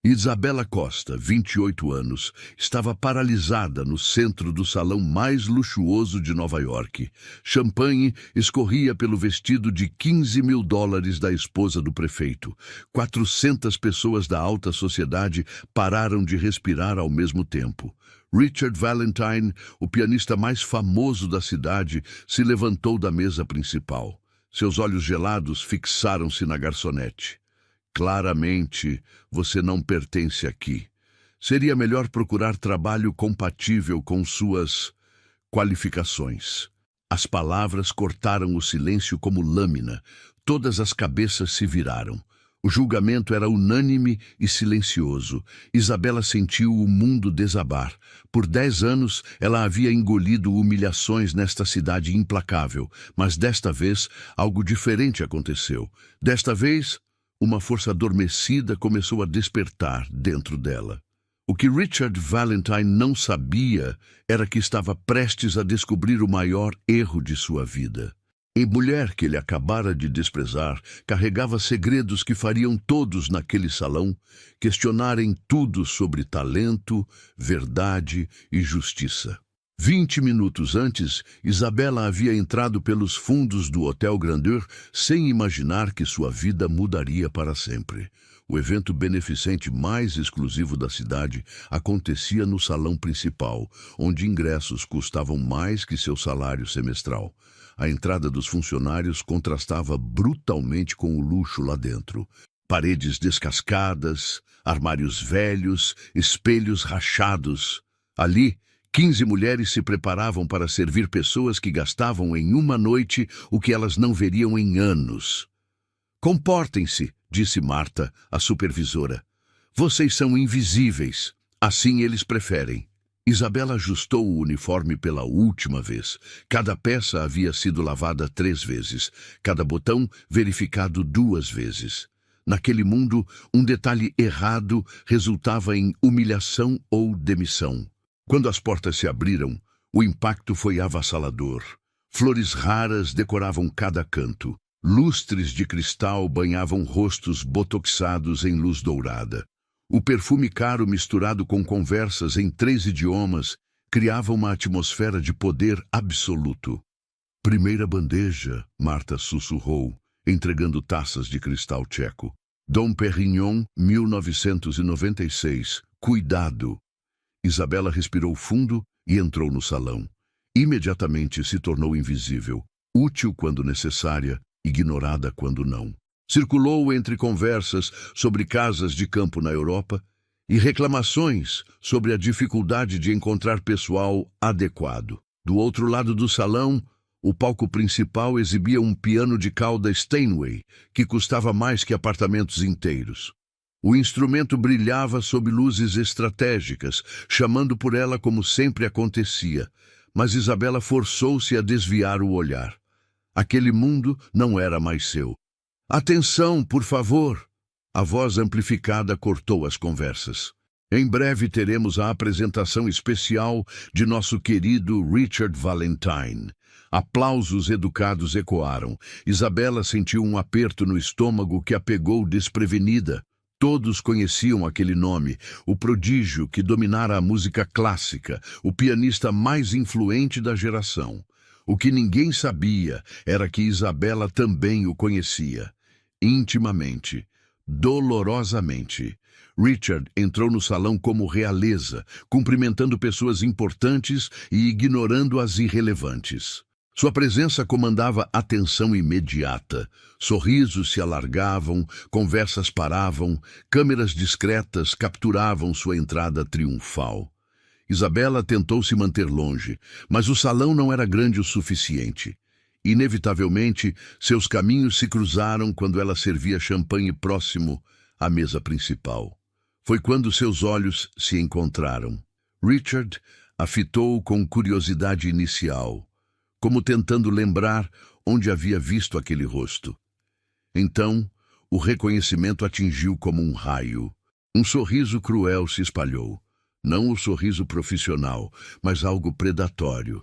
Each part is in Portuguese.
Isabela Costa, 28 anos, estava paralisada no centro do salão mais luxuoso de Nova York. Champanhe escorria pelo vestido de US$ 15.000 da esposa do prefeito. 400 pessoas da alta sociedade pararam de respirar ao mesmo tempo. Richard Valentine, o pianista mais famoso da cidade, se levantou da mesa principal. Seus olhos gelados fixaram-se na garçonete. Claramente, você não pertence aqui. Seria melhor procurar trabalho compatível com suas qualificações. As palavras cortaram o silêncio como lâmina. Todas as cabeças se viraram. O julgamento era unânime e silencioso. Isabela sentiu o mundo desabar. Por 10 anos, ela havia engolido humilhações nesta cidade implacável. Mas desta vez, algo diferente aconteceu. Desta vez, uma força adormecida começou a despertar dentro dela. O que Richard Valentine não sabia era que estava prestes a descobrir o maior erro de sua vida. A mulher que ele acabara de desprezar carregava segredos que fariam todos naquele salão questionarem tudo sobre talento, verdade e justiça. 20 minutos antes, Isabela havia entrado pelos fundos do Hotel Grandeur sem imaginar que sua vida mudaria para sempre. O evento beneficente mais exclusivo da cidade acontecia no salão principal, onde ingressos custavam mais que seu salário semestral. A entrada dos funcionários contrastava brutalmente com o luxo lá dentro. Paredes descascadas, armários velhos, espelhos rachados. Ali, 15 mulheres se preparavam para servir pessoas que gastavam em uma noite o que elas não veriam em anos. "Comportem-se", disse Marta, a supervisora. "Vocês são invisíveis. Assim eles preferem." Isabela ajustou o uniforme pela última vez. Cada peça havia sido lavada 3 vezes, cada botão verificado 2 vezes. Naquele mundo, um detalhe errado resultava em humilhação ou demissão. Quando as portas se abriram, o impacto foi avassalador. Flores raras decoravam cada canto. Lustres de cristal banhavam rostos botoxados em luz dourada. O perfume caro misturado com conversas em 3 idiomas criava uma atmosfera de poder absoluto. "Primeira bandeja", Marta sussurrou, entregando taças de cristal tcheco. "Dom Perignon, 1996. Cuidado." Isabela respirou fundo e entrou no salão. Imediatamente se tornou invisível, útil quando necessária, ignorada quando não. Circulou entre conversas sobre casas de campo na Europa e reclamações sobre a dificuldade de encontrar pessoal adequado. Do outro lado do salão, o palco principal exibia um piano de cauda Steinway, que custava mais que apartamentos inteiros. O instrumento brilhava sob luzes estratégicas, chamando por ela como sempre acontecia, mas Isabela forçou-se a desviar o olhar. Aquele mundo não era mais seu. "Atenção, por favor!" A voz amplificada cortou as conversas. "Em breve teremos a apresentação especial de nosso querido Richard Valentine." Aplausos educados ecoaram. Isabela sentiu um aperto no estômago que a pegou desprevenida. Todos conheciam aquele nome, o prodígio que dominara a música clássica, o pianista mais influente da geração. O que ninguém sabia era que Isabela também o conhecia. Intimamente, dolorosamente. Richard entrou no salão como realeza, cumprimentando pessoas importantes e ignorando as irrelevantes. Sua presença comandava atenção imediata. Sorrisos se alargavam, conversas paravam, câmeras discretas capturavam sua entrada triunfal. Isabela tentou se manter longe, mas o salão não era grande o suficiente. Inevitavelmente, seus caminhos se cruzaram quando ela servia champanhe próximo à mesa principal. Foi quando seus olhos se encontraram. Richard a fitou com curiosidade inicial, como tentando lembrar onde havia visto aquele rosto. Então, o reconhecimento atingiu como um raio. Um sorriso cruel se espalhou. Não o sorriso profissional, mas algo predatório.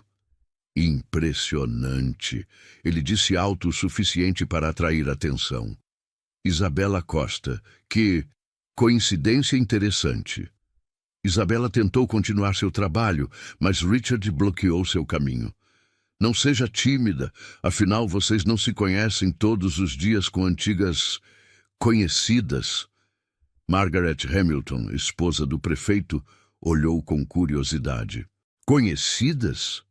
"Impressionante", ele disse alto o suficiente para atrair atenção. Isabela Costa, que, Coincidência interessante. Isabela tentou continuar seu trabalho, mas Richard bloqueou seu caminho. Não seja tímida, afinal vocês não se conhecem todos os dias com antigas conhecidas. Margaret Hamilton, esposa do prefeito, olhou com curiosidade. Conhecidas?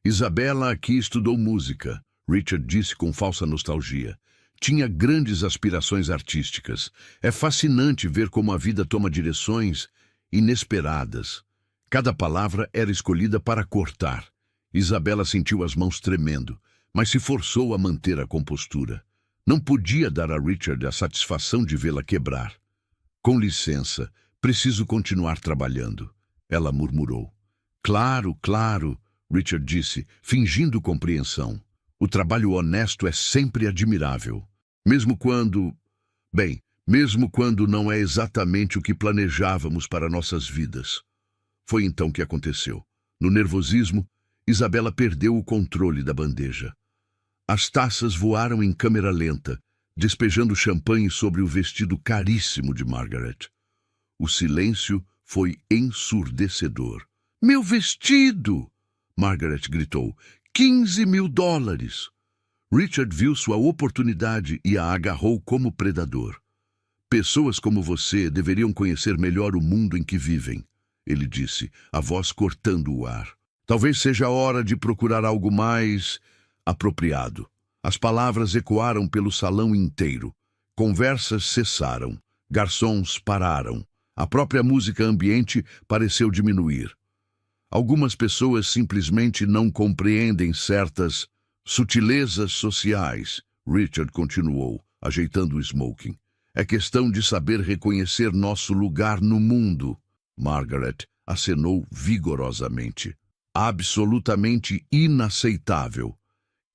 Isabela aqui estudou música, Richard disse com falsa nostalgia. Tinha grandes aspirações artísticas. É fascinante ver como a vida toma direções inesperadas. Cada palavra era escolhida para cortar. Isabela sentiu as mãos tremendo, mas se forçou a manter a compostura. Não podia dar a Richard a satisfação de vê-la quebrar. Com licença, preciso continuar trabalhando, ela murmurou. Claro, claro, Richard disse, fingindo compreensão. O trabalho honesto é sempre admirável. Mesmo quando não é exatamente o que planejávamos para nossas vidas. Foi então que aconteceu. No nervosismo, Isabela perdeu o controle da bandeja. As taças voaram em câmera lenta, despejando champanhe sobre o vestido caríssimo de Margaret. O silêncio foi ensurdecedor. Meu vestido! Margaret gritou. $15.000! Richard viu sua oportunidade e a agarrou como predador. Pessoas como você deveriam conhecer melhor o mundo em que vivem, ele disse, a voz cortando o ar. Talvez seja a hora de procurar algo mais apropriado. As palavras ecoaram pelo salão inteiro. Conversas cessaram. Garçons pararam. A própria música ambiente pareceu diminuir. Algumas pessoas simplesmente não compreendem certas sutilezas sociais, Richard continuou, ajeitando o smoking. É questão de saber reconhecer nosso lugar no mundo. Margaret acenou vigorosamente. Absolutamente inaceitável.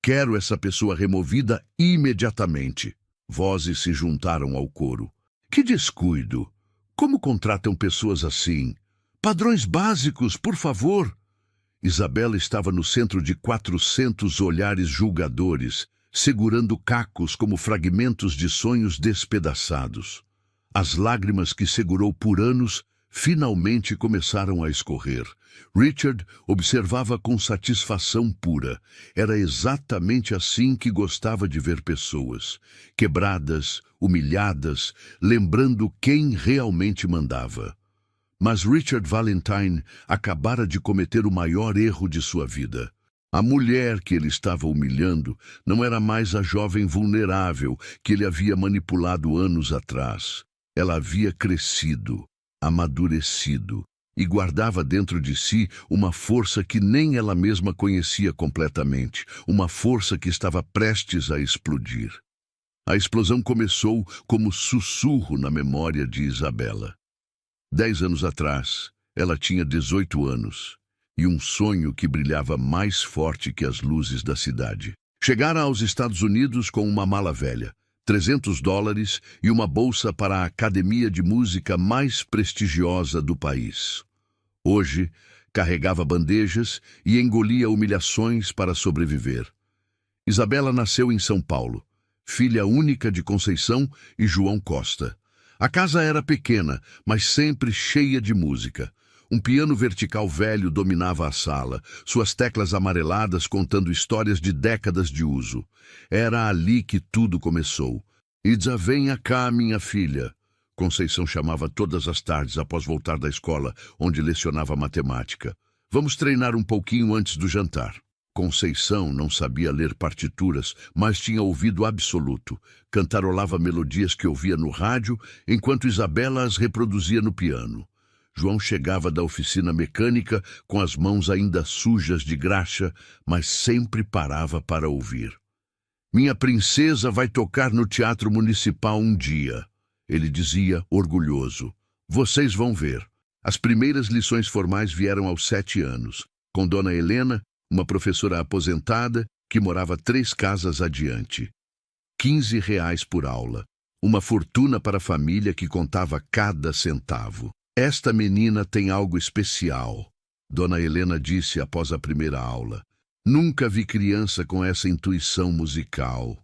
Quero essa pessoa removida imediatamente. Vozes se juntaram ao coro. Que descuido! Como contratam pessoas assim? Padrões básicos, por favor! Isabela estava no centro de 400 olhares julgadores, segurando cacos como fragmentos de sonhos despedaçados. As lágrimas que segurou por anos finalmente começaram a escorrer. Richard observava com satisfação pura. Era exatamente assim que gostava de ver pessoas, quebradas, humilhadas, lembrando quem realmente mandava. Mas Richard Valentine acabara de cometer o maior erro de sua vida. A mulher que ele estava humilhando não era mais a jovem vulnerável que ele havia manipulado anos atrás. Ela havia crescido, amadurecido, e guardava dentro de si uma força que nem ela mesma conhecia completamente, uma força que estava prestes a explodir. A explosão começou como sussurro na memória de Isabela. 10 anos atrás, ela tinha 18 anos e um sonho que brilhava mais forte que as luzes da cidade. Chegara aos Estados Unidos com uma mala velha, $300 e uma bolsa para a academia de música mais prestigiosa do país. Hoje, carregava bandejas e engolia humilhações para sobreviver. Isabela nasceu em São Paulo, filha única de Conceição e João Costa. A casa era pequena, mas sempre cheia de música. Um piano vertical velho dominava a sala, suas teclas amareladas contando histórias de décadas de uso. Era ali que tudo começou. Idza, venha cá, minha filha. Conceição chamava todas as tardes após voltar da escola, onde lecionava matemática. Vamos treinar um pouquinho antes do jantar. Conceição não sabia ler partituras, mas tinha ouvido absoluto. Cantarolava melodias que ouvia no rádio, enquanto Isabela as reproduzia no piano. João chegava da oficina mecânica com as mãos ainda sujas de graxa, mas sempre parava para ouvir. Minha princesa vai tocar no Teatro Municipal um dia, ele dizia, orgulhoso. Vocês vão ver. As primeiras lições formais vieram aos 7 anos, com Dona Helena, uma professora aposentada que morava 3 casas adiante. R$ 15 por aula. Uma fortuna para a família que contava cada centavo. Esta menina tem algo especial, Dona Helena disse após a primeira aula. Nunca vi criança com essa intuição musical.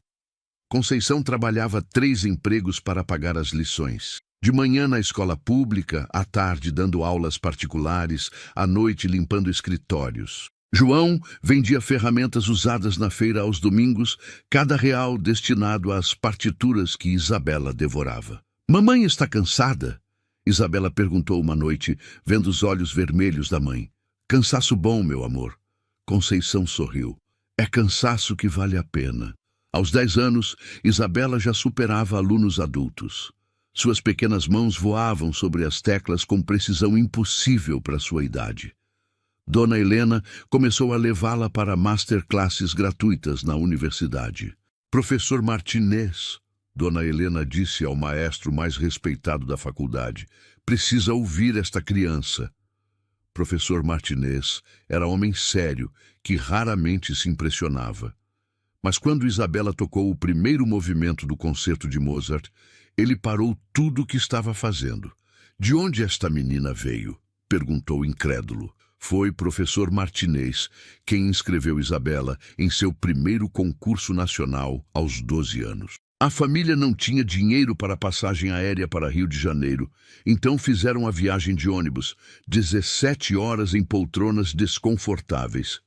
Conceição trabalhava 3 empregos para pagar as lições. De manhã na escola pública, à tarde dando aulas particulares, à noite limpando escritórios. João vendia ferramentas usadas na feira aos domingos, cada real destinado às partituras que Isabela devorava. "Mamãe está cansada?" Isabela perguntou uma noite, vendo os olhos vermelhos da mãe. "Cansaço bom, meu amor." Conceição sorriu. "É cansaço que vale a pena." Aos 10 anos, Isabela já superava alunos adultos. Suas pequenas mãos voavam sobre as teclas com precisão impossível para sua idade. Dona Helena começou a levá-la para masterclasses gratuitas na universidade. "Professor Martinez", Dona Helena disse ao maestro mais respeitado da faculdade, "precisa ouvir esta criança." Professor Martinez era homem sério que raramente se impressionava. Mas quando Isabela tocou o primeiro movimento do concerto de Mozart, ele parou tudo o que estava fazendo. "De onde esta menina veio?" perguntou incrédulo. Foi professor Martinez quem inscreveu Isabela em seu primeiro concurso nacional aos 12 anos. A família não tinha dinheiro para passagem aérea para Rio de Janeiro, então fizeram a viagem de ônibus, 17 horas em poltronas desconfortáveis.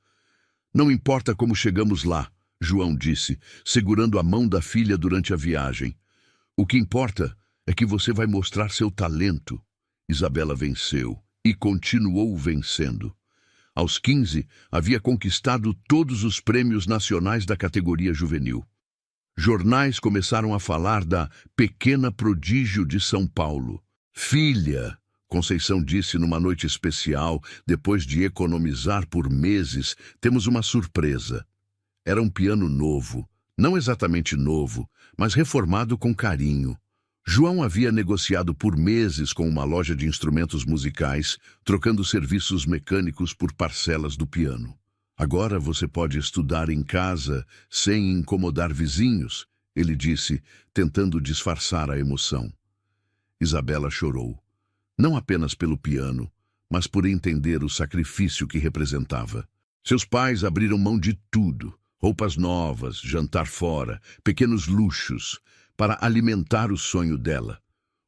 "Não importa como chegamos lá", João disse, segurando a mão da filha durante a viagem. "O que importa é que você vai mostrar seu talento." Isabela venceu e continuou vencendo. Aos 15, havia conquistado todos os prêmios nacionais da categoria juvenil. Jornais começaram a falar da pequena prodígio de São Paulo. "Filha", Conceição disse numa noite especial, depois de economizar por meses, "temos uma surpresa." Era um piano novo, não exatamente novo, mas reformado com carinho. João havia negociado por meses com uma loja de instrumentos musicais, trocando serviços mecânicos por parcelas do piano. "Agora você pode estudar em casa sem incomodar vizinhos", ele disse, tentando disfarçar a emoção. Isabela chorou, não apenas pelo piano, mas por entender o sacrifício que representava. Seus pais abriram mão de tudo, roupas novas, jantar fora, pequenos luxos, para alimentar o sonho dela.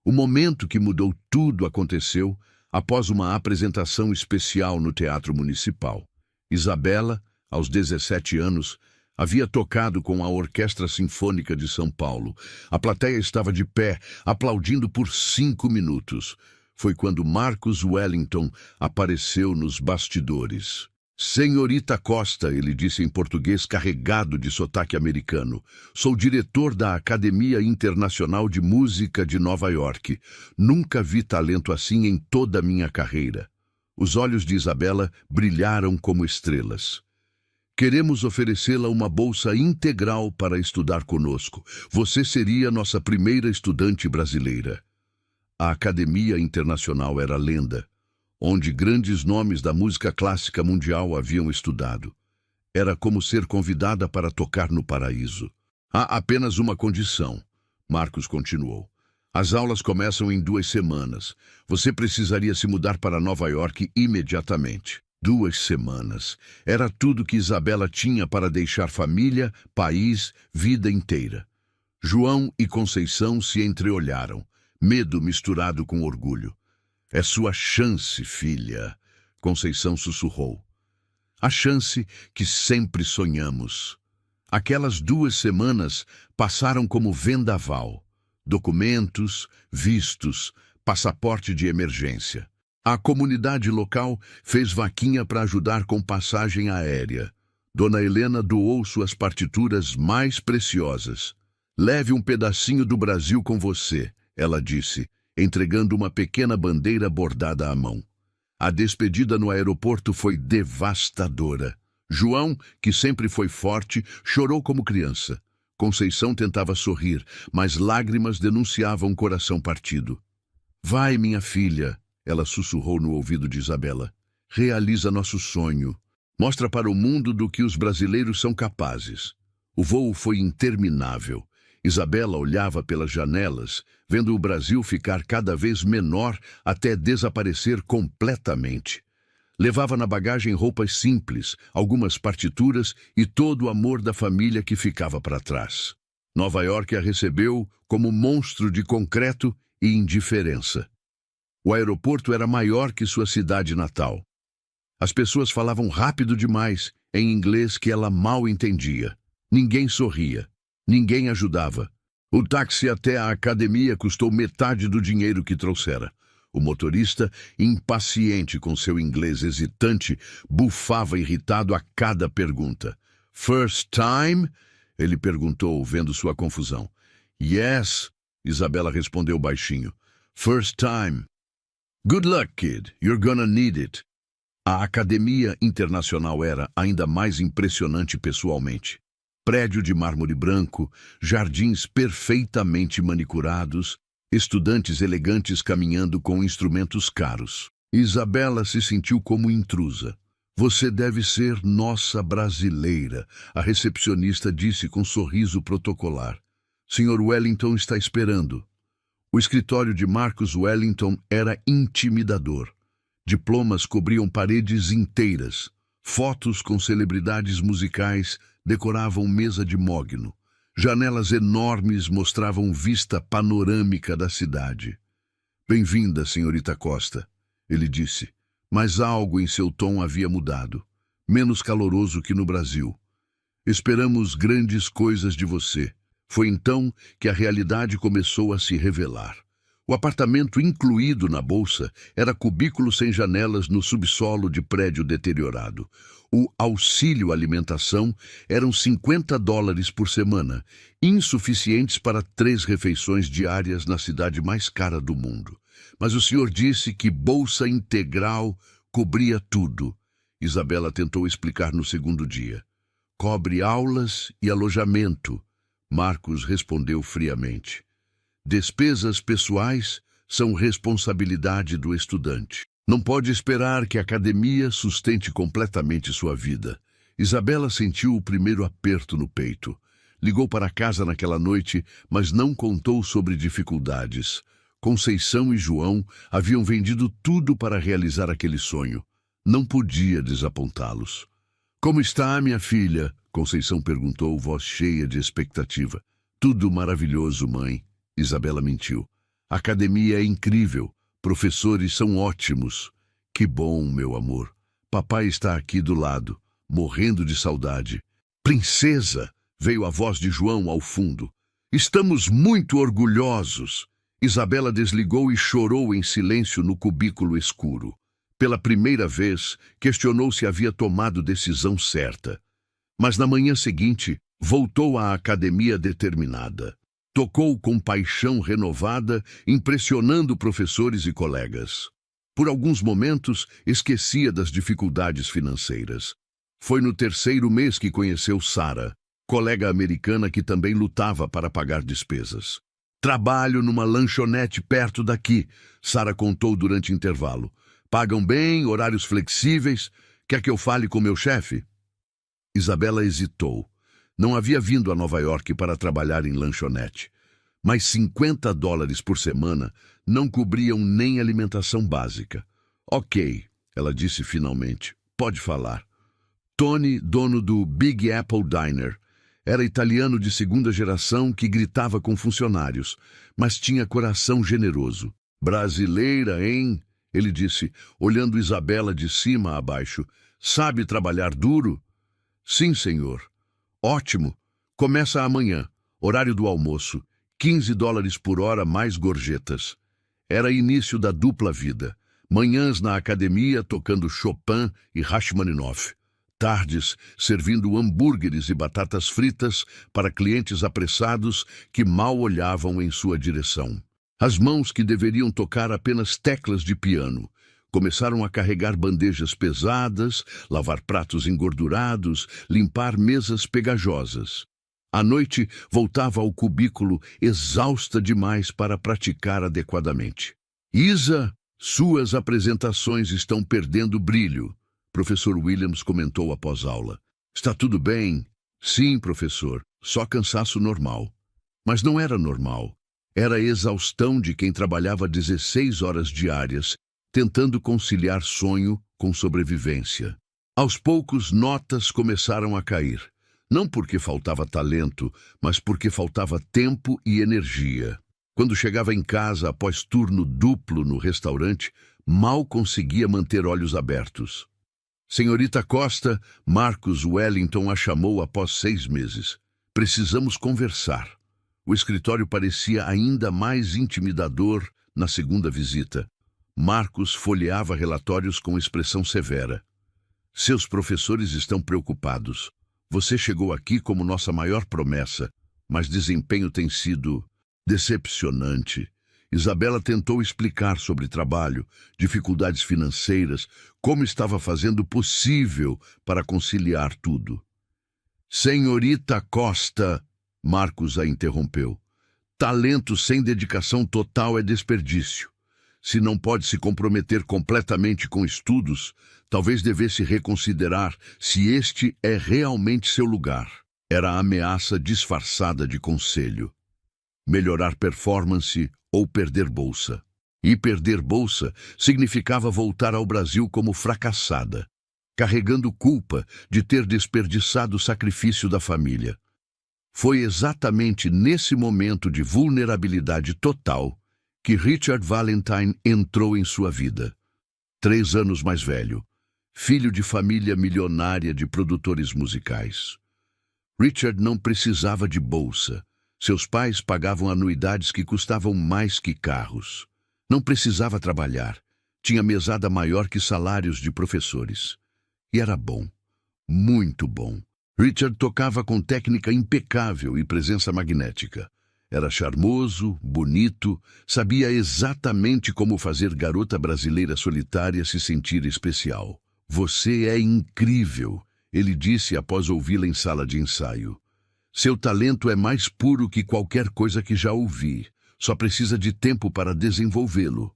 O momento que mudou tudo aconteceu após uma apresentação especial no Teatro Municipal. Isabela, aos 17 anos, havia tocado com a Orquestra Sinfônica de São Paulo. A plateia estava de pé, aplaudindo por 5 minutos. Foi quando Marcus Wellington apareceu nos bastidores. "Senhorita Costa", ele disse em português carregado de sotaque americano, "sou diretor da Academia Internacional de Música de Nova York. Nunca vi talento assim em toda a minha carreira." Os olhos de Isabela brilharam como estrelas. "Queremos oferecê-la uma bolsa integral para estudar conosco. Você seria nossa primeira estudante brasileira." A Academia Internacional era lenda, onde grandes nomes da música clássica mundial haviam estudado. Era como ser convidada para tocar no paraíso. "Há apenas uma condição", Marcos continuou. "As aulas começam em 2 semanas. Você precisaria se mudar para Nova York imediatamente." 2 semanas. Era tudo que Isabela tinha para deixar família, país, vida inteira. João e Conceição se entreolharam, medo misturado com orgulho. "É sua chance, filha", Conceição sussurrou. "A chance que sempre sonhamos." Aquelas 2 semanas passaram como vendaval. Documentos, vistos, passaporte de emergência. A comunidade local fez vaquinha para ajudar com passagem aérea. Dona Helena doou suas partituras mais preciosas. "Leve um pedacinho do Brasil com você", ela disse, entregando uma pequena bandeira bordada à mão. A despedida no aeroporto foi devastadora. João, que sempre foi forte, chorou como criança. Conceição tentava sorrir, mas lágrimas denunciavam o coração partido. "Vai, minha filha", ela sussurrou no ouvido de Isabela. "Realiza nosso sonho. Mostra para o mundo do que os brasileiros são capazes." O voo foi interminável. Isabela olhava pelas janelas, vendo o Brasil ficar cada vez menor até desaparecer completamente. Levava na bagagem roupas simples, algumas partituras e todo o amor da família que ficava para trás. Nova York a recebeu como monstro de concreto e indiferença. O aeroporto era maior que sua cidade natal. As pessoas falavam rápido demais, em inglês que ela mal entendia. Ninguém sorria. Ninguém ajudava. O táxi até a academia custou metade do dinheiro que trouxera. O motorista, impaciente com seu inglês hesitante, bufava irritado a cada pergunta. "First time?" Ele perguntou, vendo sua confusão. "Yes," Isabela respondeu baixinho. "First time." "Good luck, kid. You're gonna need it." A Academia Internacional era ainda mais impressionante pessoalmente. Prédio de mármore branco, jardins perfeitamente manicurados, estudantes elegantes caminhando com instrumentos caros. Isabela se sentiu como intrusa. "Você deve ser nossa brasileira", a recepcionista disse com sorriso protocolar. "Sr. Wellington está esperando." O escritório de Marcus Wellington era intimidador. Diplomas cobriam paredes inteiras. Fotos com celebridades musicais decoravam mesa de mogno. Janelas enormes mostravam vista panorâmica da cidade. "Bem-vinda, senhorita Costa", ele disse, mas algo em seu tom havia mudado. Menos caloroso que no Brasil. "Esperamos grandes coisas de você." Foi então que a realidade começou a se revelar. O apartamento incluído na bolsa era cubículo sem janelas no subsolo de prédio deteriorado. O auxílio alimentação eram $50 por semana, insuficientes para 3 refeições diárias na cidade mais cara do mundo. Mas o senhor disse que bolsa integral cobria tudo. Isabela tentou explicar no segundo dia. "Cobre aulas e alojamento", Marcos respondeu friamente. "Despesas pessoais são responsabilidade do estudante. Não pode esperar que a academia sustente completamente sua vida." Isabela sentiu o primeiro aperto no peito. Ligou para casa naquela noite, mas não contou sobre dificuldades. Conceição e João haviam vendido tudo para realizar aquele sonho. Não podia desapontá-los. "Como está, minha filha?" Conceição perguntou, voz cheia de expectativa. "Tudo maravilhoso, mãe." Isabela mentiu. "A academia é incrível. Professores são ótimos." "Que bom, meu amor. Papai está aqui do lado, morrendo de saudade." "Princesa!" veio a voz de João ao fundo. "Estamos muito orgulhosos." Isabela desligou e chorou em silêncio no cubículo escuro. Pela primeira vez, questionou se havia tomado decisão certa. Mas na manhã seguinte, voltou à academia determinada. Tocou com paixão renovada, impressionando professores e colegas. Por alguns momentos, esquecia das dificuldades financeiras. Foi no 3º mês que conheceu Sarah, colega americana que também lutava para pagar despesas. "Trabalho numa lanchonete perto daqui", Sarah contou durante o intervalo. "Pagam bem, horários flexíveis. Quer que eu fale com meu chefe?" Isabela hesitou. Não havia vindo a Nova York para trabalhar em lanchonete. Mas $50 por semana não cobriam nem alimentação básica. "Ok", ela disse finalmente. "Pode falar." Tony, dono do Big Apple Diner, era italiano de 2ª geração que gritava com funcionários, mas tinha coração generoso. "Brasileira, hein?" ele disse, olhando Isabela de cima a baixo. "Sabe trabalhar duro?" "Sim, senhor." "Ótimo. Começa amanhã, horário do almoço. $15 por hora mais gorjetas." Era início da dupla vida. Manhãs na academia tocando Chopin e Rachmaninoff. Tardes servindo hambúrgueres e batatas fritas para clientes apressados que mal olhavam em sua direção. As mãos que deveriam tocar apenas teclas de piano começaram a carregar bandejas pesadas, lavar pratos engordurados, limpar mesas pegajosas. À noite, voltava ao cubículo exausta demais para praticar adequadamente. "Isa, suas apresentações estão perdendo brilho", professor Williams comentou após aula. "Está tudo bem?" "Sim, professor, só cansaço normal." Mas não era normal. Era a exaustão de quem trabalhava 16 horas diárias, tentando conciliar sonho com sobrevivência. Aos poucos, notas começaram a cair. Não porque faltava talento, mas porque faltava tempo e energia. Quando chegava em casa após turno duplo no restaurante, mal conseguia manter olhos abertos. Senhorita Costa, Marcus Wellington a chamou após 6 meses. Precisamos conversar. O escritório parecia ainda mais intimidador na segunda visita. Marcus folheava relatórios com expressão severa. Seus professores estão preocupados. Você chegou aqui como nossa maior promessa, mas desempenho tem sido decepcionante. Isabela tentou explicar sobre trabalho, dificuldades financeiras, como estava fazendo o possível para conciliar tudo. Senhorita Costa, Marcus a interrompeu. Talento sem dedicação total é desperdício. Se não pode se comprometer completamente com estudos, talvez devesse reconsiderar se este é realmente seu lugar. Era a ameaça disfarçada de conselho. Melhorar performance ou perder bolsa. E perder bolsa significava voltar ao Brasil como fracassada, carregando culpa de ter desperdiçado o sacrifício da família. Foi exatamente nesse momento de vulnerabilidade total que Richard Valentine entrou em sua vida. 3 anos mais velho, filho de família milionária de produtores musicais. Richard não precisava de bolsa. Seus pais pagavam anuidades que custavam mais que carros. Não precisava trabalhar. Tinha mesada maior que salários de professores. E era bom. Muito bom. Richard tocava com técnica impecável e presença magnética. Era charmoso, bonito, sabia exatamente como fazer garota brasileira solitária se sentir especial. Você é incrível, ele disse após ouvi-la em sala de ensaio. Seu talento é mais puro que qualquer coisa que já ouvi. Só precisa de tempo para desenvolvê-lo.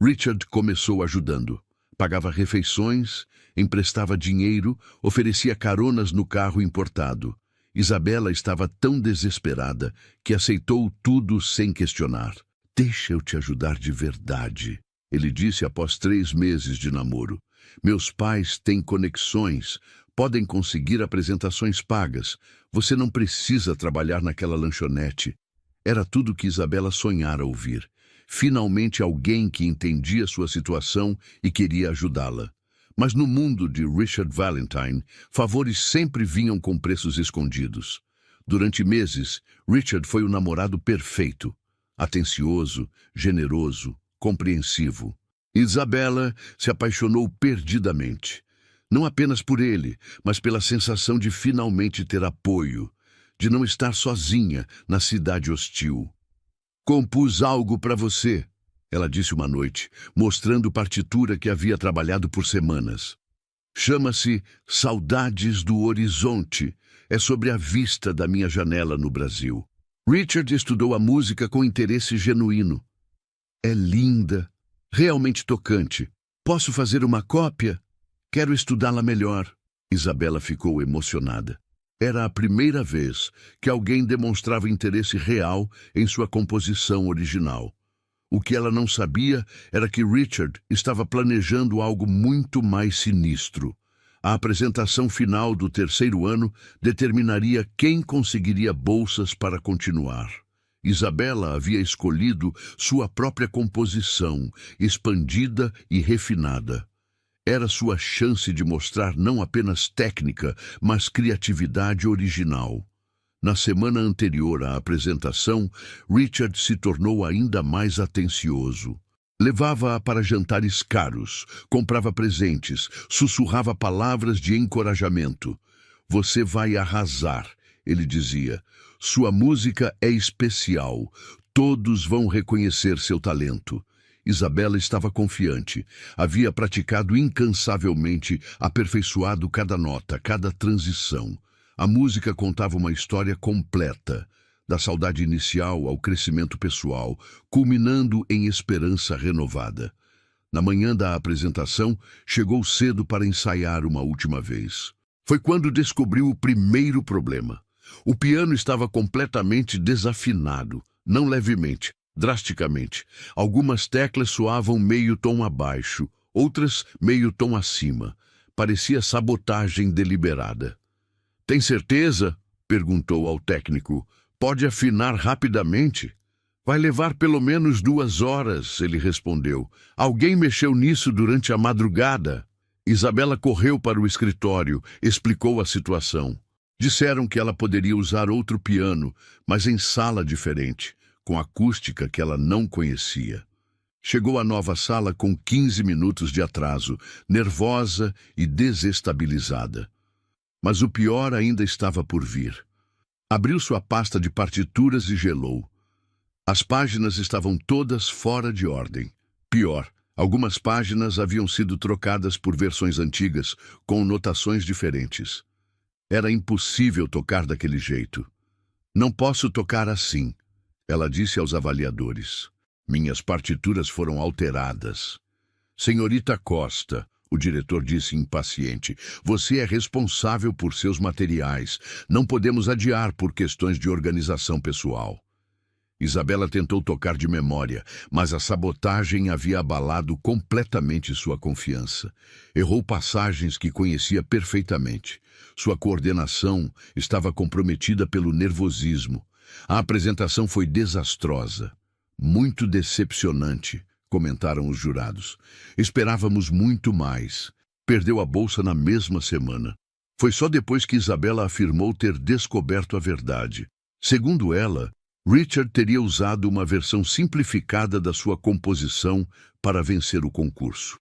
Richard começou ajudando. Pagava refeições, emprestava dinheiro, oferecia caronas no carro importado. Isabela estava tão desesperada que aceitou tudo sem questionar. Deixa eu te ajudar de verdade, ele disse após 3 meses de namoro. Meus pais têm conexões, podem conseguir apresentações pagas. Você não precisa trabalhar naquela lanchonete. Era tudo que Isabela sonhara ouvir. Finalmente alguém que entendia sua situação e queria ajudá-la. Mas no mundo de Richard Valentine, favores sempre vinham com preços escondidos. Durante meses, Richard foi o namorado perfeito. Atencioso, generoso, compreensivo. Isabela se apaixonou perdidamente. Não apenas por ele, mas pela sensação de finalmente ter apoio, de não estar sozinha na cidade hostil. Compus algo para você, ela disse uma noite, mostrando partitura que havia trabalhado por semanas. Chama-se Saudades do Horizonte. É sobre a vista da minha janela no Brasil. Richard estudou a música com interesse genuíno. É linda, realmente tocante. Posso fazer uma cópia? Quero estudá-la melhor. Isabela ficou emocionada. Era a primeira vez que alguém demonstrava interesse real em sua composição original. O que ela não sabia era que Richard estava planejando algo muito mais sinistro. A apresentação final do 3º ano determinaria quem conseguiria bolsas para continuar. Isabela havia escolhido sua própria composição, expandida e refinada. Era sua chance de mostrar não apenas técnica, mas criatividade original. Na semana anterior à apresentação, Richard se tornou ainda mais atencioso. Levava-a para jantares caros, comprava presentes, sussurrava palavras de encorajamento. Você vai arrasar, ele dizia. Sua música é especial. Todos vão reconhecer seu talento. Isabela estava confiante. Havia praticado incansavelmente, aperfeiçoado cada nota, cada transição. A música contava uma história completa, da saudade inicial ao crescimento pessoal, culminando em esperança renovada. Na manhã da apresentação, chegou cedo para ensaiar uma última vez. Foi quando descobriu o primeiro problema. O piano estava completamente desafinado, não levemente, drasticamente. Algumas teclas soavam meio tom abaixo, outras meio tom acima. Parecia sabotagem deliberada. Tem certeza? Perguntou ao técnico. Pode afinar rapidamente? Vai levar pelo menos 2 horas, ele respondeu. Alguém mexeu nisso durante a madrugada. Isabela correu para o escritório, explicou a situação. Disseram que ela poderia usar outro piano, mas em sala diferente, com acústica que ela não conhecia. Chegou à nova sala com 15 minutos de atraso, nervosa e desestabilizada. Mas o pior ainda estava por vir. Abriu sua pasta de partituras e gelou. As páginas estavam todas fora de ordem. Pior, algumas páginas haviam sido trocadas por versões antigas, com notações diferentes. Era impossível tocar daquele jeito. Não posso tocar assim, ela disse aos avaliadores. Minhas partituras foram alteradas. Senhorita Costa, o diretor disse impaciente, você é responsável por seus materiais. Não podemos adiar por questões de organização pessoal. Isabela tentou tocar de memória, mas a sabotagem havia abalado completamente sua confiança. Errou passagens que conhecia perfeitamente. Sua coordenação estava comprometida pelo nervosismo. A apresentação foi desastrosa. Muito decepcionante, comentaram os jurados. Esperávamos muito mais. Perdeu a bolsa na mesma semana. Foi só depois que Isabela afirmou ter descoberto a verdade. Segundo ela, Richard teria usado uma versão simplificada da sua composição para vencer o concurso.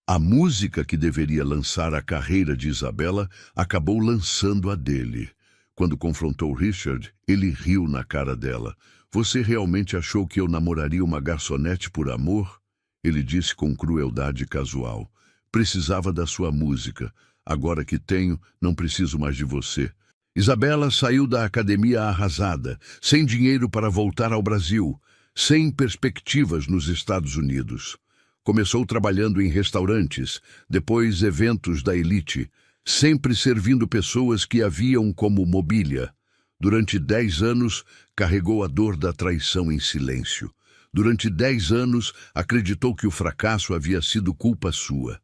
A música que deveria lançar a carreira de Isabela acabou lançando a dele. Quando confrontou Richard, ele riu na cara dela. Você realmente achou que eu namoraria uma garçonete por amor? Ele disse com crueldade casual. Precisava da sua música. Agora que tenho, não preciso mais de você. Isabela saiu da academia arrasada, sem dinheiro para voltar ao Brasil, sem perspectivas nos Estados Unidos. Começou trabalhando em restaurantes, depois eventos da elite, sempre servindo pessoas que haviam como mobília. Durante 10 anos, carregou a dor da traição em silêncio. Durante 10 anos, acreditou que o fracasso havia sido culpa sua.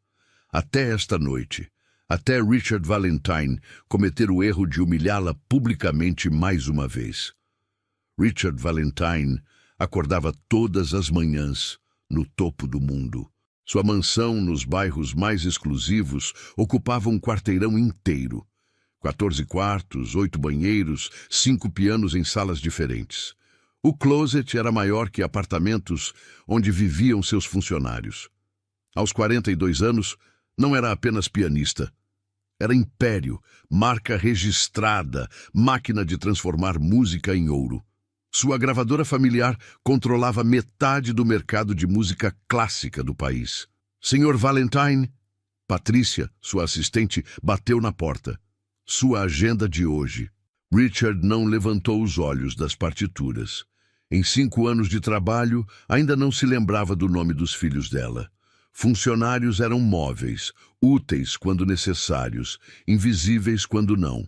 Até esta noite. Até Richard Valentine cometer o erro de humilhá-la publicamente mais uma vez. Richard Valentine acordava todas as manhãs no topo do mundo. Sua mansão nos bairros mais exclusivos ocupava um quarteirão inteiro. 14 quartos, 8 banheiros, 5 pianos em salas diferentes. O closet era maior que apartamentos onde viviam seus funcionários. Aos 42 anos, não era apenas pianista. Era império, marca registrada, máquina de transformar música em ouro. Sua gravadora familiar controlava metade do mercado de música clássica do país. Senhor Valentine, Patrícia, sua assistente, bateu na porta. Sua agenda de hoje. Richard não levantou os olhos das partituras. Em 5 anos de trabalho, ainda não se lembrava do nome dos filhos dela. Funcionários eram móveis, úteis quando necessários, invisíveis quando não.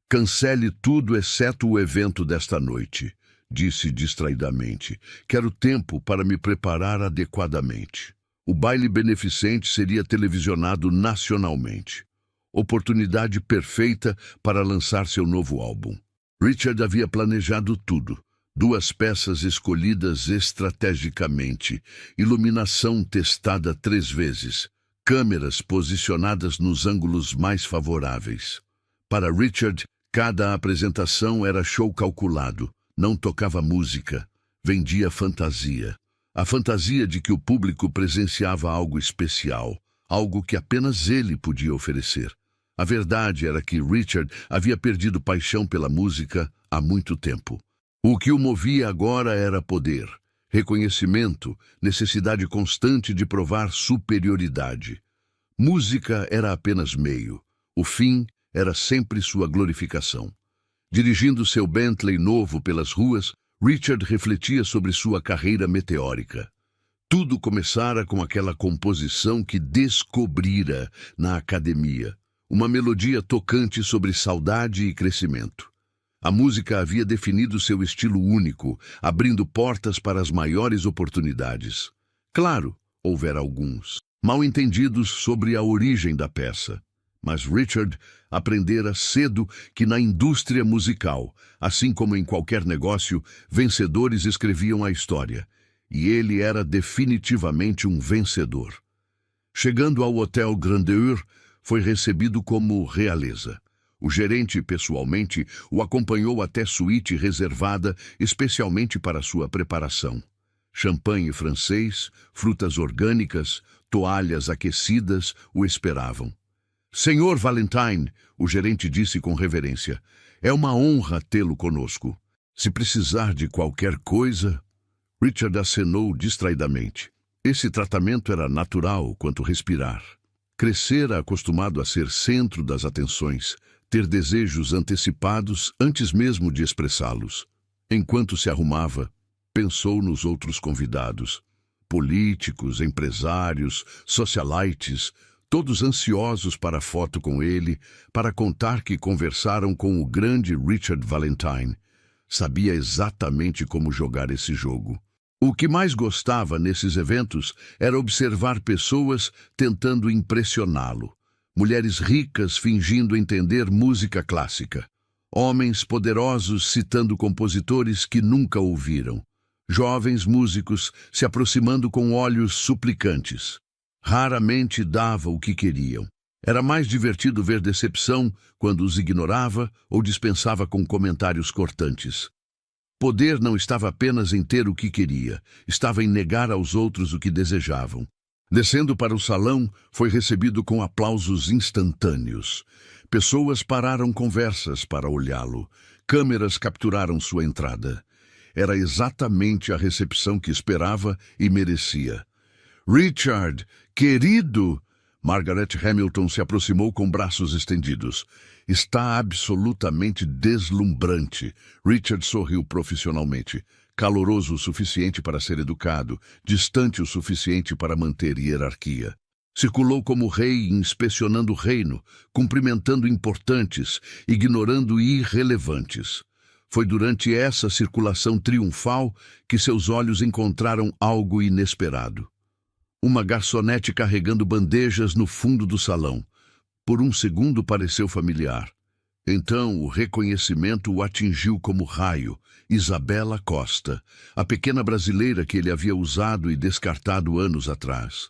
Cancele tudo exceto o evento desta noite, disse distraidamente. Quero tempo para me preparar adequadamente. O baile beneficente seria televisionado nacionalmente. Oportunidade perfeita para lançar seu novo álbum. Richard havia planejado tudo. 2 peças escolhidas estrategicamente, iluminação testada 3 vezes, câmeras posicionadas nos ângulos mais favoráveis. Para Richard, cada apresentação era show calculado, não tocava música, vendia fantasia. A fantasia de que o público presenciava algo especial, algo que apenas ele podia oferecer. A verdade era que Richard havia perdido paixão pela música há muito tempo. O que o movia agora era poder, reconhecimento, necessidade constante de provar superioridade. Música era apenas meio. O fim era sempre sua glorificação. Dirigindo seu Bentley novo pelas ruas, Richard refletia sobre sua carreira meteórica. Tudo começara com aquela composição que descobrira na academia. Uma melodia tocante sobre saudade e crescimento. A música havia definido seu estilo único, abrindo portas para as maiores oportunidades. Claro, houvera alguns mal entendidos sobre a origem da peça. Mas Richard aprendera cedo que na indústria musical, assim como em qualquer negócio, vencedores escreviam a história. E ele era definitivamente um vencedor. Chegando ao Hotel Grandeur, foi recebido como realeza. O gerente, pessoalmente, o acompanhou até suíte reservada especialmente para sua preparação. Champanhe francês, frutas orgânicas, toalhas aquecidas o esperavam. Senhor Valentine, o gerente disse com reverência, é uma honra tê-lo conosco. Se precisar de qualquer coisa... Richard acenou distraidamente. Esse tratamento era natural quanto respirar. Crescera acostumado a ser centro das atenções, ter desejos antecipados antes mesmo de expressá-los. Enquanto se arrumava, pensou nos outros convidados. Políticos, empresários, socialites, todos ansiosos para a foto com ele, para contar que conversaram com o grande Richard Valentine. Sabia exatamente como jogar esse jogo. O que mais gostava nesses eventos era observar pessoas tentando impressioná-lo. Mulheres ricas fingindo entender música clássica. Homens poderosos citando compositores que nunca ouviram. Jovens músicos se aproximando com olhos suplicantes. Raramente dava o que queriam. Era mais divertido ver decepção quando os ignorava ou dispensava com comentários cortantes. Poder não estava apenas em ter o que queria, estava em negar aos outros o que desejavam. Descendo para o salão, foi recebido com aplausos instantâneos. Pessoas pararam conversas para olhá-lo. Câmeras capturaram sua entrada. Era exatamente a recepção que esperava e merecia. Richard, querido! Margaret Hamilton se aproximou com braços estendidos. Está absolutamente deslumbrante. Richard sorriu profissionalmente. Caloroso o suficiente para ser educado, distante o suficiente para manter hierarquia. Circulou como rei, inspecionando o reino, cumprimentando importantes, ignorando irrelevantes. Foi durante essa circulação triunfal que seus olhos encontraram algo inesperado. Uma garçonete carregando bandejas no fundo do salão. Por um segundo pareceu familiar. Então o reconhecimento o atingiu como raio. Isabela Costa, a pequena brasileira que ele havia usado e descartado anos atrás.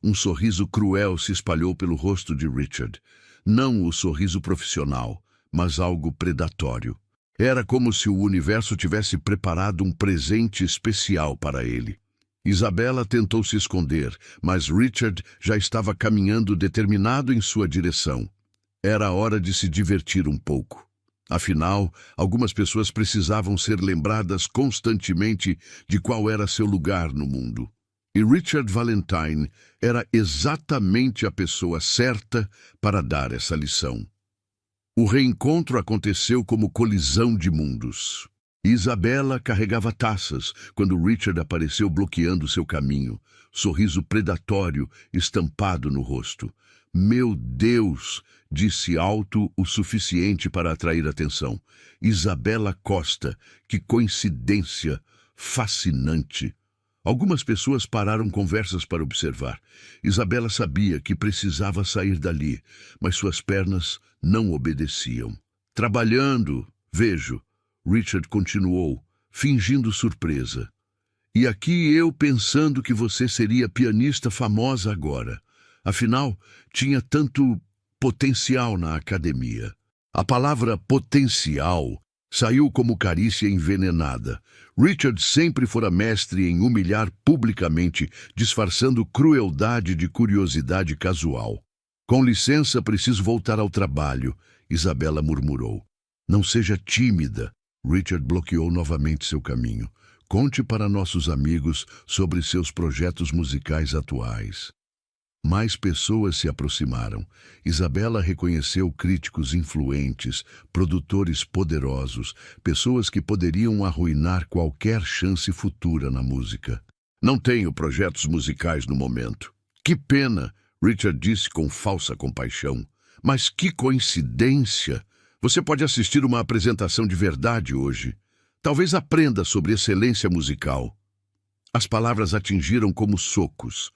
Um sorriso cruel se espalhou pelo rosto de Richard. Não o sorriso profissional, mas algo predatório. Era como se o universo tivesse preparado um presente especial para ele. Isabela tentou se esconder, mas Richard já estava caminhando determinado em sua direção. Era hora de se divertir um pouco. Afinal, algumas pessoas precisavam ser lembradas constantemente de qual era seu lugar no mundo. E Richard Valentine era exatamente a pessoa certa para dar essa lição. O reencontro aconteceu como colisão de mundos. Isabela carregava taças quando Richard apareceu bloqueando seu caminho, sorriso predatório estampado no rosto. Meu Deus! Disse alto o suficiente para atrair atenção. Isabela Costa, que coincidência fascinante. Algumas pessoas pararam conversas para observar. Isabela sabia que precisava sair dali, mas suas pernas não obedeciam. Trabalhando, vejo. Richard continuou, fingindo surpresa. E aqui eu pensando que você seria pianista famosa agora. Afinal, tinha tanto potencial na academia. A palavra potencial saiu como carícia envenenada. Richard sempre fora mestre em humilhar publicamente, disfarçando crueldade de curiosidade casual. Com licença, preciso voltar ao trabalho, Isabela murmurou. Não seja tímida. Richard bloqueou novamente seu caminho. Conte para nossos amigos sobre seus projetos musicais atuais. Mais pessoas se aproximaram. Isabela reconheceu críticos influentes, produtores poderosos, pessoas que poderiam arruinar qualquer chance futura na música. Não tenho projetos musicais no momento. Que pena, Richard disse com falsa compaixão. Mas que coincidência! Você pode assistir uma apresentação de verdade hoje. Talvez aprenda sobre excelência musical. As palavras atingiram como socos.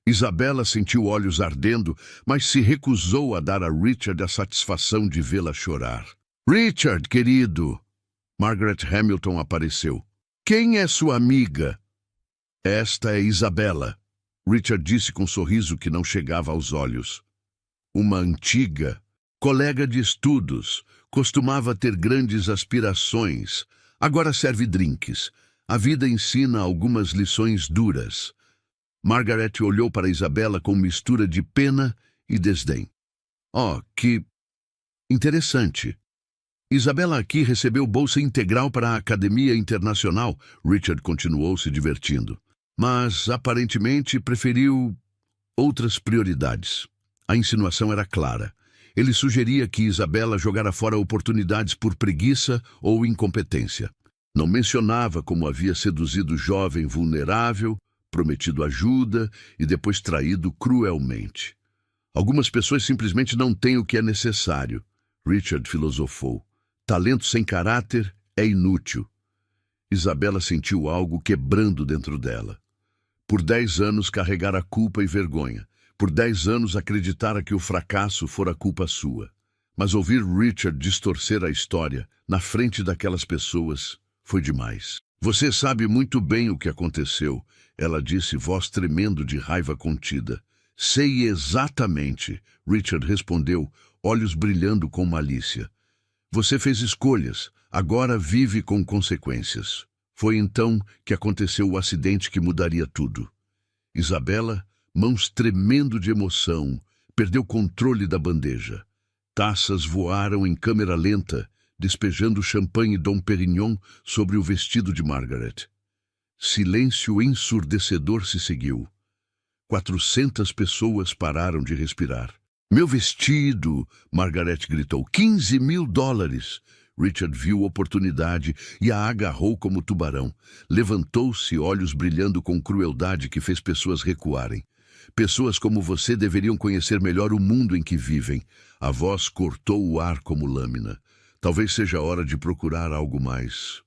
Isabela sentiu olhos ardendo, mas se recusou a dar a Richard a satisfação de vê-la chorar. Richard, querido! Margaret Hamilton apareceu. Quem é sua amiga? Esta é Isabela. Richard disse com um sorriso que não chegava aos olhos. Uma antiga colega de estudos, costumava ter grandes aspirações. Agora serve drinks. A vida ensina algumas lições duras. Margaret olhou para Isabela com mistura de pena e desdém. Oh, que interessante. Isabela aqui recebeu bolsa integral para a Academia Internacional. Richard continuou se divertindo. Mas, aparentemente, preferiu outras prioridades. A insinuação era clara. Ele sugeria que Isabela jogara fora oportunidades por preguiça ou incompetência. Não mencionava como havia seduzido o jovem vulnerável, prometido ajuda e depois traído cruelmente. Algumas pessoas simplesmente não têm o que é necessário, Richard filosofou. Talento sem caráter é inútil. Isabela sentiu algo quebrando dentro dela. Por 10 anos carregara culpa e vergonha. Por 10 anos acreditara que o fracasso fora culpa sua. Mas ouvir Richard distorcer a história na frente daquelas pessoas foi demais. Você sabe muito bem o que aconteceu, ela disse, voz tremendo de raiva contida. Sei exatamente, Richard respondeu, olhos brilhando com malícia. Você fez escolhas, agora vive com consequências. Foi então que aconteceu o acidente que mudaria tudo. Isabela, mãos tremendo de emoção, perdeu controle da bandeja. Taças voaram em câmera lenta, despejando champanhe Dom Perignon sobre o vestido de Margaret. Silêncio ensurdecedor se seguiu. 400 pessoas pararam de respirar. Meu vestido! Margaret gritou. $15.000! Richard viu oportunidade e a agarrou como tubarão. Levantou-se, olhos brilhando com crueldade que fez pessoas recuarem. Pessoas como você deveriam conhecer melhor o mundo em que vivem. A voz cortou o ar como lâmina. Talvez seja hora de procurar algo mais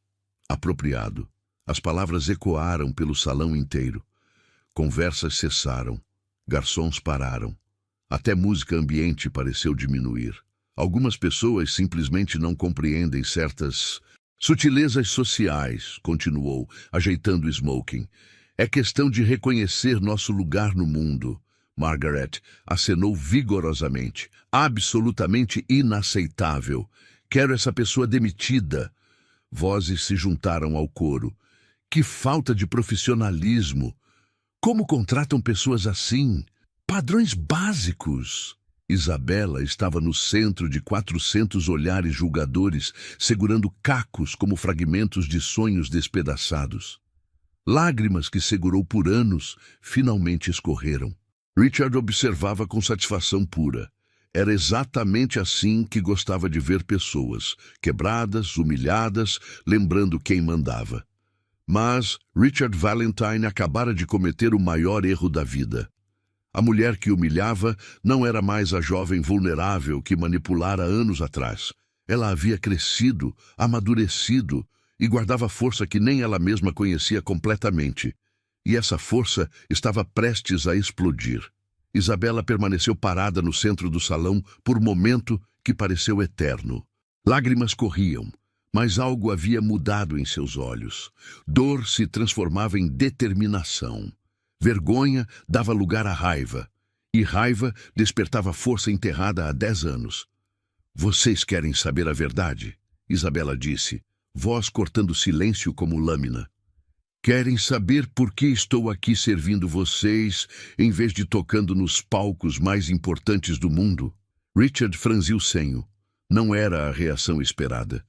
apropriado. As palavras ecoaram pelo salão inteiro. Conversas cessaram. Garçons pararam. Até música ambiente pareceu diminuir. Algumas pessoas simplesmente não compreendem certas sutilezas sociais, continuou, ajeitando o smoking. É questão de reconhecer nosso lugar no mundo. Margaret acenou vigorosamente. Absolutamente inaceitável. Quero essa pessoa demitida. Vozes se juntaram ao coro. Que falta de profissionalismo. Como contratam pessoas assim? Padrões básicos. Isabela estava no centro de 400 olhares julgadores, segurando cacos como fragmentos de sonhos despedaçados. Lágrimas que segurou por anos finalmente escorreram. Richard observava com satisfação pura. Era exatamente assim que gostava de ver pessoas, quebradas, humilhadas, lembrando quem mandava. Mas Richard Valentine acabara de cometer o maior erro da vida. A mulher que humilhava não era mais a jovem vulnerável que manipulara anos atrás. Ela havia crescido, amadurecido e guardava força que nem ela mesma conhecia completamente. E essa força estava prestes a explodir. Isabela permaneceu parada no centro do salão por um momento que pareceu eterno. Lágrimas corriam, mas algo havia mudado em seus olhos. Dor se transformava em determinação. Vergonha dava lugar à raiva, e raiva despertava força enterrada há 10 anos. Vocês querem saber a verdade? Isabela disse, voz cortando silêncio como lâmina. Querem saber por que estou aqui servindo vocês, em vez de tocando nos palcos mais importantes do mundo? Richard franziu o senho. Não era a reação esperada.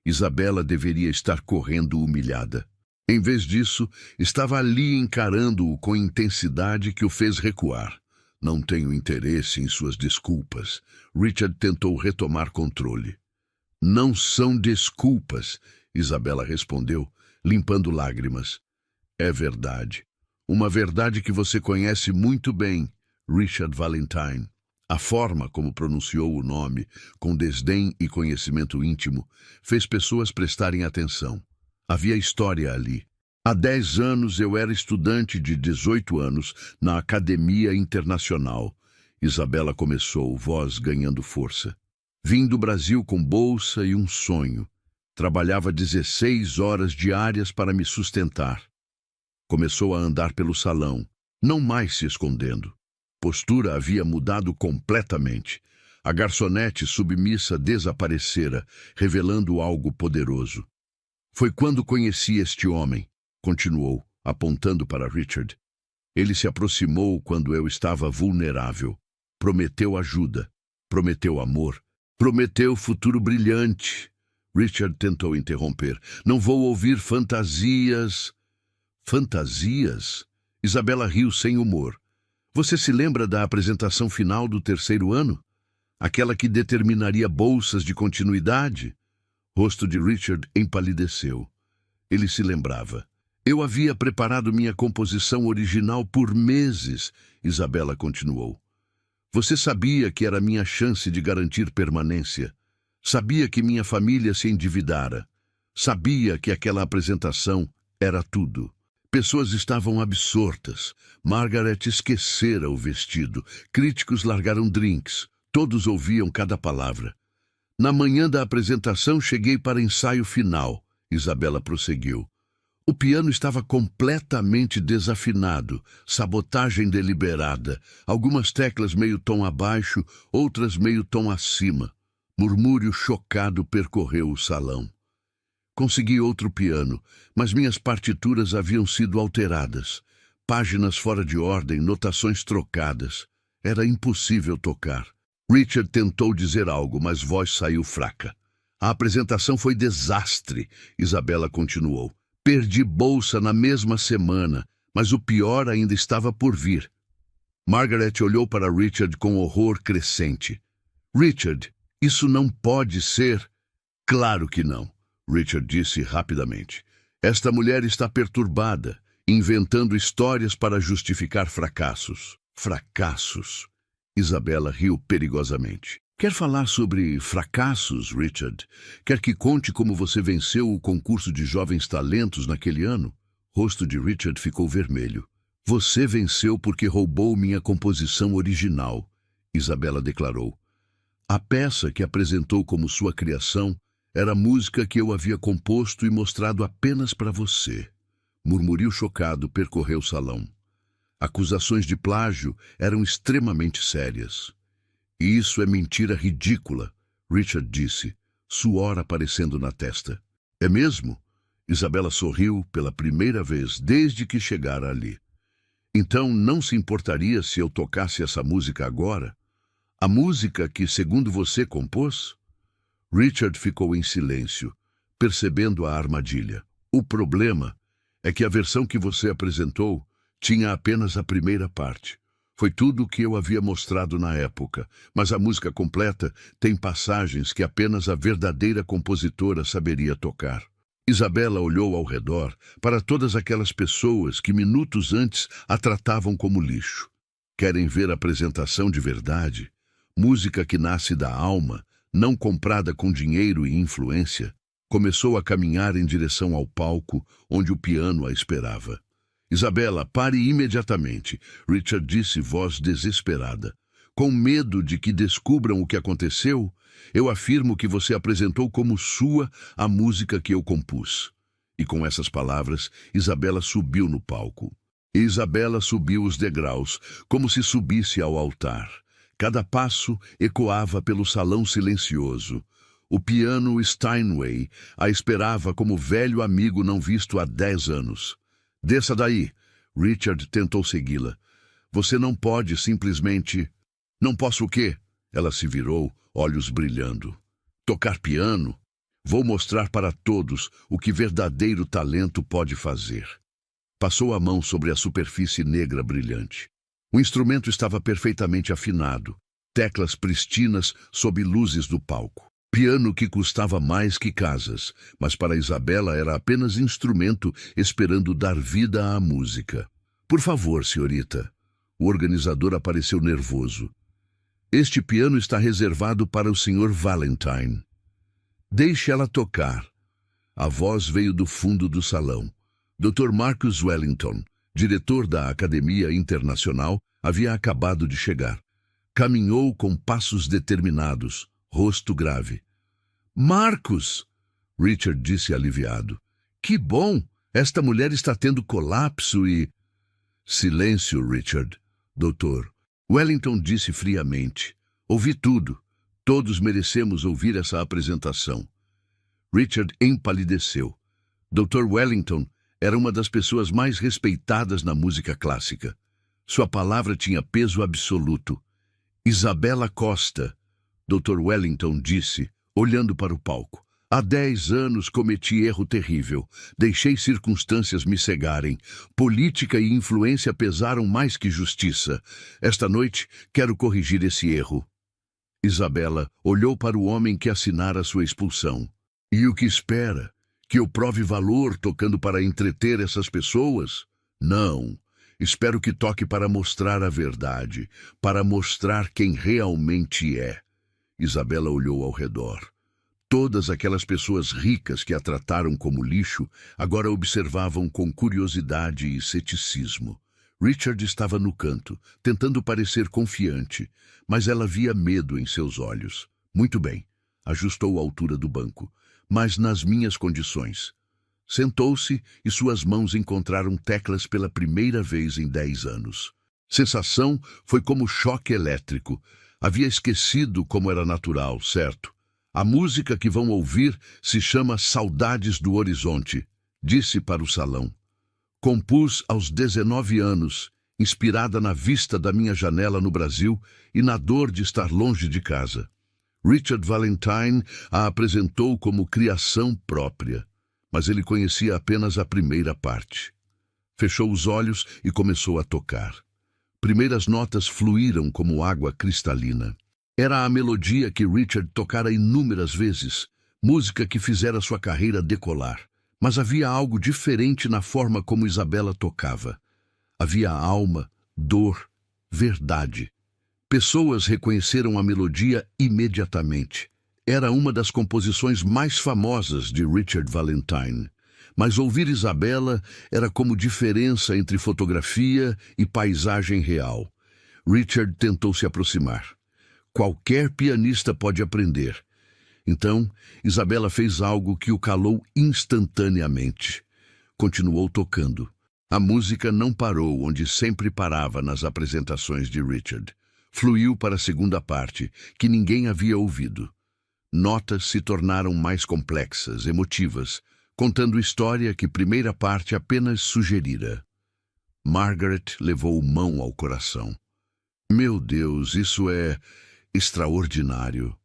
Isabela deveria estar correndo humilhada. Em vez disso, estava ali encarando-o com intensidade que o fez recuar. Não tenho interesse em suas desculpas. Richard tentou retomar controle. Não são desculpas, Isabela respondeu, limpando lágrimas. É verdade. Uma verdade que você conhece muito bem, Richard Valentine. A forma como pronunciou o nome, com desdém e conhecimento íntimo, fez pessoas prestarem atenção. Havia história ali. Há 10 anos eu era estudante de 18 anos na Academia Internacional. Isabela começou, voz ganhando força. Vim do Brasil com bolsa e um sonho. Trabalhava 16 horas diárias para me sustentar. Começou a andar pelo salão, não mais se escondendo. Postura havia mudado completamente. A garçonete submissa desaparecera, revelando algo poderoso. Foi quando conheci este homem, continuou, apontando para Richard. Ele se aproximou quando eu estava vulnerável. Prometeu ajuda, prometeu amor, prometeu futuro brilhante. Richard tentou interromper. Não vou ouvir fantasias. Fantasias? Isabela riu sem humor. Você se lembra da apresentação final do 3º ano? Aquela que determinaria bolsas de continuidade? O rosto de Richard empalideceu. Ele se lembrava. Eu havia preparado minha composição original por meses, Isabela continuou. Você sabia que era minha chance de garantir permanência. Sabia que minha família se endividara. Sabia que aquela apresentação era tudo. Pessoas estavam absortas. Margaret esquecera o vestido. Críticos largaram drinks. Todos ouviam cada palavra. Na manhã da apresentação, cheguei para ensaio final. Isabela prosseguiu. O piano estava completamente desafinado, sabotagem deliberada. Algumas teclas meio tom abaixo, outras meio tom acima. Murmúrio chocado percorreu o salão. Consegui outro piano, mas minhas partituras haviam sido alteradas. Páginas fora de ordem, notações trocadas. Era impossível tocar. Richard tentou dizer algo, mas voz saiu fraca. A apresentação foi desastre, Isabela continuou. Perdi bolsa na mesma semana, mas o pior ainda estava por vir. Margaret olhou para Richard com horror crescente. Richard, isso não pode ser. Claro que não, Richard disse rapidamente. Esta mulher está perturbada, inventando histórias para justificar fracassos. Fracassos. Isabela riu perigosamente. Quer falar sobre fracassos, Richard? Quer que conte como você venceu o concurso de jovens talentos naquele ano? O rosto de Richard ficou vermelho. Você venceu porque roubou minha composição original, Isabela declarou. A peça que apresentou como sua criação era música que eu havia composto e mostrado apenas para você. Murmurio chocado percorreu o salão. Acusações de plágio eram extremamente sérias. Isso é mentira ridícula, Richard disse, suor aparecendo na testa. É mesmo? Isabela sorriu pela primeira vez desde que chegara ali. Então não se importaria se eu tocasse essa música agora? A música que, segundo você, compôs? Richard ficou em silêncio, percebendo a armadilha. O problema é que a versão que você apresentou tinha apenas a primeira parte. Foi tudo o que eu havia mostrado na época, mas a música completa tem passagens que apenas a verdadeira compositora saberia tocar. Isabela olhou ao redor para todas aquelas pessoas que minutos antes a tratavam como lixo. Querem ver apresentação de verdade? Música que nasce da alma, não comprada com dinheiro e influência. Começou a caminhar em direção ao palco, onde o piano a esperava. Isabela, pare imediatamente, Richard disse, voz desesperada. Com medo de que descubram o que aconteceu, eu afirmo que você apresentou como sua a música que eu compus. E com essas palavras, Isabela subiu no palco. E Isabela subiu os degraus, como se subisse ao altar. Cada passo ecoava pelo salão silencioso. O piano Steinway a esperava como velho amigo não visto há 10 anos. Desça daí. Richard tentou segui-la. Você não pode simplesmente... Não posso o quê? Ela se virou, olhos brilhando. Tocar piano? Vou mostrar para todos o que verdadeiro talento pode fazer. Passou a mão sobre a superfície negra brilhante. O instrumento estava perfeitamente afinado. Teclas pristinas sob luzes do palco. Piano que custava mais que casas, mas para Isabela era apenas instrumento esperando dar vida à música. Por favor, senhorita. O organizador apareceu nervoso. Este piano está reservado para o Sr. Valentine. Deixe ela tocar. A voz veio do fundo do salão. Dr. Marcus Wellington, diretor da Academia Internacional, havia acabado de chegar. Caminhou com passos determinados, rosto grave. Marcus! Richard disse aliviado. Que bom! Esta mulher está tendo colapso e... Silêncio, Richard. Doutor. Wellington disse friamente. Ouvi tudo. Todos merecemos ouvir essa apresentação. Richard empalideceu. Dr. Wellington era uma das pessoas mais respeitadas na música clássica. Sua palavra tinha peso absoluto. Isabella Costa, Dr. Wellington disse, olhando para o palco. Há 10 anos cometi erro terrível. Deixei circunstâncias me cegarem. Política e influência pesaram mais que justiça. Esta noite quero corrigir esse erro. Isabella olhou para o homem que assinara sua expulsão. E o que espera? Que eu prove valor tocando para entreter essas pessoas? Não. Espero que toque para mostrar a verdade, para mostrar quem realmente é. Isabella olhou ao redor. Todas aquelas pessoas ricas que a trataram como lixo agora observavam com curiosidade e ceticismo. Richard estava no canto, tentando parecer confiante, mas ela via medo em seus olhos. Muito bem, ajustou a altura do banco, mas nas minhas condições. Sentou-se e suas mãos encontraram teclas pela primeira vez em 10 anos. Sensação foi como choque elétrico. Havia esquecido como era natural, certo? A música que vão ouvir se chama Saudades do Horizonte, disse para o salão. Compus aos 19 anos, inspirada na vista da minha janela no Brasil e na dor de estar longe de casa. Richard Valentine a apresentou como criação própria, mas ele conhecia apenas a primeira parte. Fechou os olhos e começou a tocar. Primeiras notas fluíram como água cristalina. Era a melodia que Richard tocara inúmeras vezes, música que fizera sua carreira decolar. Mas havia algo diferente na forma como Isabella tocava. Havia alma, dor, verdade. Pessoas reconheceram a melodia imediatamente. Era uma das composições mais famosas de Richard Valentine. Mas ouvir Isabella era como diferença entre fotografia e paisagem real. Richard tentou se aproximar. Qualquer pianista pode aprender. Então, Isabella fez algo que o calou instantaneamente. Continuou tocando. A música não parou onde sempre parava nas apresentações de Richard. Fluiu para a segunda parte, que ninguém havia ouvido. Notas se tornaram mais complexas, emotivas, contando história que primeira parte apenas sugerira. Margaret levou mão ao coração. Meu Deus, isso é extraordinário.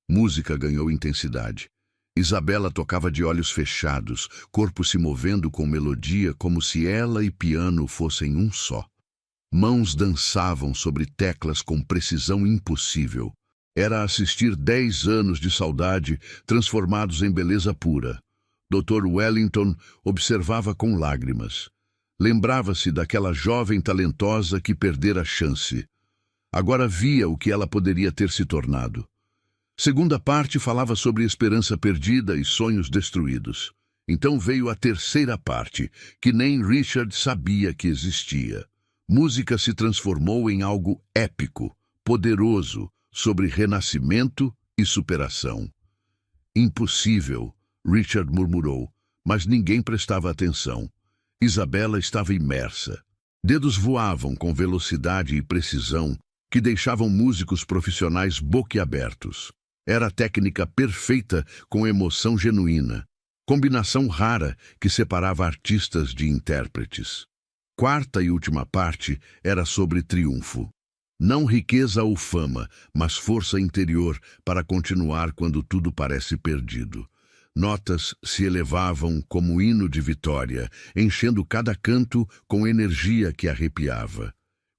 Música ganhou intensidade. Isabella tocava de olhos fechados, corpo se movendo com melodia como se ela e piano fossem um só. Mãos dançavam sobre teclas com precisão impossível. Era assistir 10 anos de saudade transformados em beleza pura. Dr. Wellington observava com lágrimas. Lembrava-se daquela jovem talentosa que perdera a chance. Agora via o que ela poderia ter se tornado. Segunda parte falava sobre esperança perdida e sonhos destruídos. Então veio a terceira parte, que nem Richard sabia que existia. Música se transformou em algo épico, poderoso, sobre renascimento e superação. Impossível, Richard murmurou, mas ninguém prestava atenção. Isabella estava imersa. Dedos voavam com velocidade e precisão que deixavam músicos profissionais boquiabertos. Era a técnica perfeita com emoção genuína, combinação rara que separava artistas de intérpretes. Quarta e última parte era sobre triunfo. Não riqueza ou fama, mas força interior para continuar quando tudo parece perdido. Notas se elevavam como hino de vitória, enchendo cada canto com energia que arrepiava.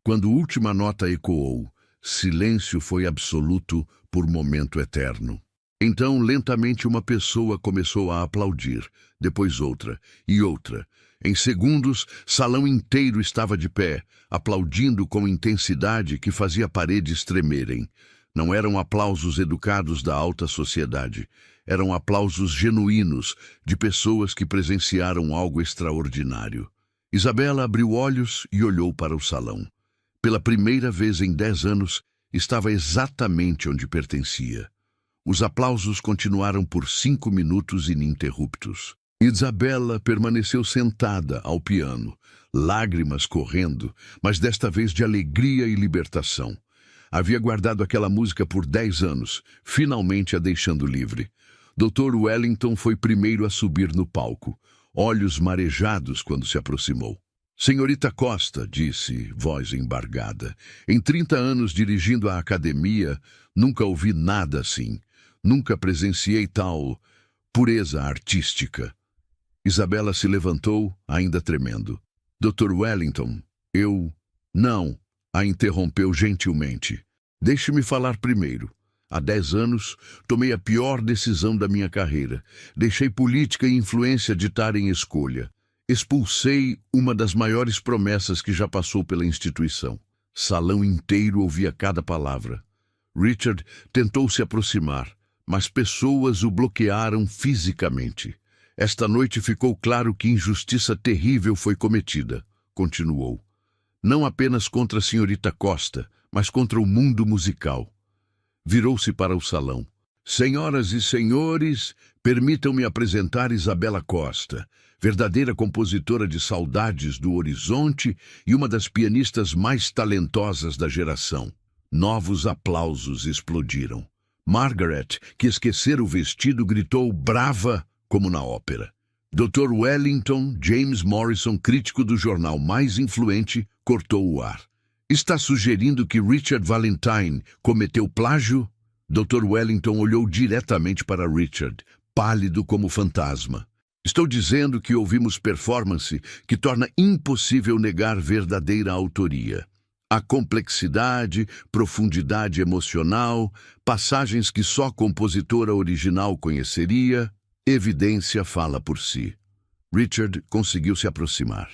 Quando a última nota ecoou, silêncio foi absoluto por momento eterno. Então, lentamente, uma pessoa começou a aplaudir, depois outra e outra. Em segundos, salão inteiro estava de pé, aplaudindo com intensidade que fazia paredes tremerem. Não eram aplausos educados da alta sociedade. Eram aplausos genuínos de pessoas que presenciaram algo extraordinário. Isabela abriu olhos e olhou para o salão. Pela primeira vez em 10 anos, estava exatamente onde pertencia. Os aplausos continuaram por 5 minutos ininterruptos. Isabela permaneceu sentada ao piano, lágrimas correndo, mas desta vez de alegria e libertação. Havia guardado aquela música por 10 anos, finalmente a deixando livre. Dr. Wellington foi primeiro a subir no palco, olhos marejados quando se aproximou. Senhorita Costa, disse, voz embargada, em 30 anos dirigindo a academia, nunca ouvi nada assim. Nunca presenciei tal pureza artística. Isabela se levantou, ainda tremendo. Dr. Wellington, Não, a interrompeu gentilmente. Deixe-me falar primeiro. Há 10 anos, tomei a pior decisão da minha carreira. Deixei política e influência ditarem escolha. Expulsei uma das maiores promessas que já passou pela instituição. Salão inteiro ouvia cada palavra. Richard tentou se aproximar, mas pessoas o bloquearam fisicamente. Esta noite ficou claro que injustiça terrível foi cometida, continuou. Não apenas contra a senhorita Costa, mas contra o mundo musical. Virou-se para o salão. Senhoras e senhores, permitam-me apresentar Isabela Costa, verdadeira compositora de Saudades do Horizonte e uma das pianistas mais talentosas da geração. Novos aplausos explodiram. Margaret, que esquecera o vestido, gritou brava como na ópera. Dr. Wellington, James Morrison, crítico do jornal mais influente, cortou o ar. Está sugerindo que Richard Valentine cometeu plágio? Dr. Wellington olhou diretamente para Richard, pálido como fantasma. Estou dizendo que ouvimos performance que torna impossível negar verdadeira autoria. A complexidade, profundidade emocional, passagens que só a compositora original conheceria, evidência fala por si. Richard conseguiu se aproximar.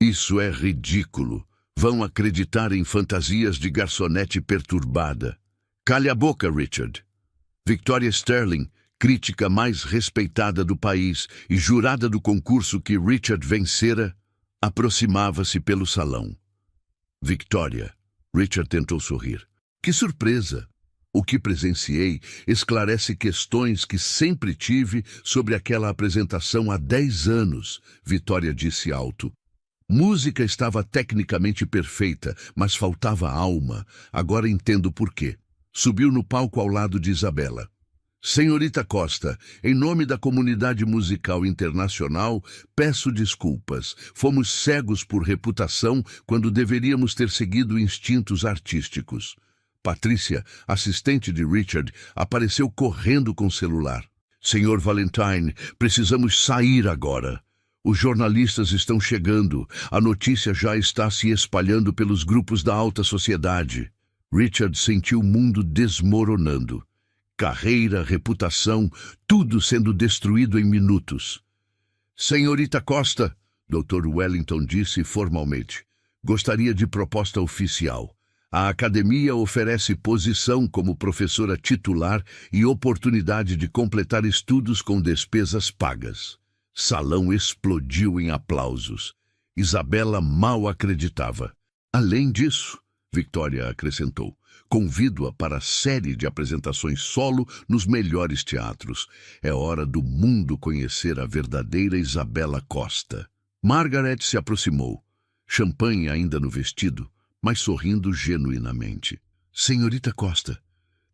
Isso é ridículo. Vão acreditar em fantasias de garçonete perturbada. Cale a boca, Richard. Victoria Sterling, crítica mais respeitada do país e jurada do concurso que Richard vencera, aproximava-se pelo salão. Victoria. Richard tentou sorrir. Que surpresa! O que presenciei esclarece questões que sempre tive sobre aquela apresentação há 10 anos, Victoria disse alto. Música estava tecnicamente perfeita, mas faltava alma. Agora entendo por quê. Subiu no palco ao lado de Isabela. Senhorita Costa, em nome da comunidade musical internacional, peço desculpas. Fomos cegos por reputação quando deveríamos ter seguido instintos artísticos. Patrícia, assistente de Richard, apareceu correndo com o celular. Senhor Valentine, precisamos sair agora. Os jornalistas estão chegando. A notícia já está se espalhando pelos grupos da alta sociedade. Richard sentiu o mundo desmoronando. Carreira, reputação, tudo sendo destruído em minutos. Senhorita Costa, Dr. Wellington disse formalmente, gostaria de proposta oficial. A academia oferece posição como professora titular e oportunidade de completar estudos com despesas pagas. Salão explodiu em aplausos. Isabela mal acreditava. Além disso, Victoria acrescentou, convido-a para a série de apresentações solo nos melhores teatros. É hora do mundo conhecer a verdadeira Isabela Costa. Margaret se aproximou, champanhe ainda no vestido, mas sorrindo genuinamente. Senhorita Costa,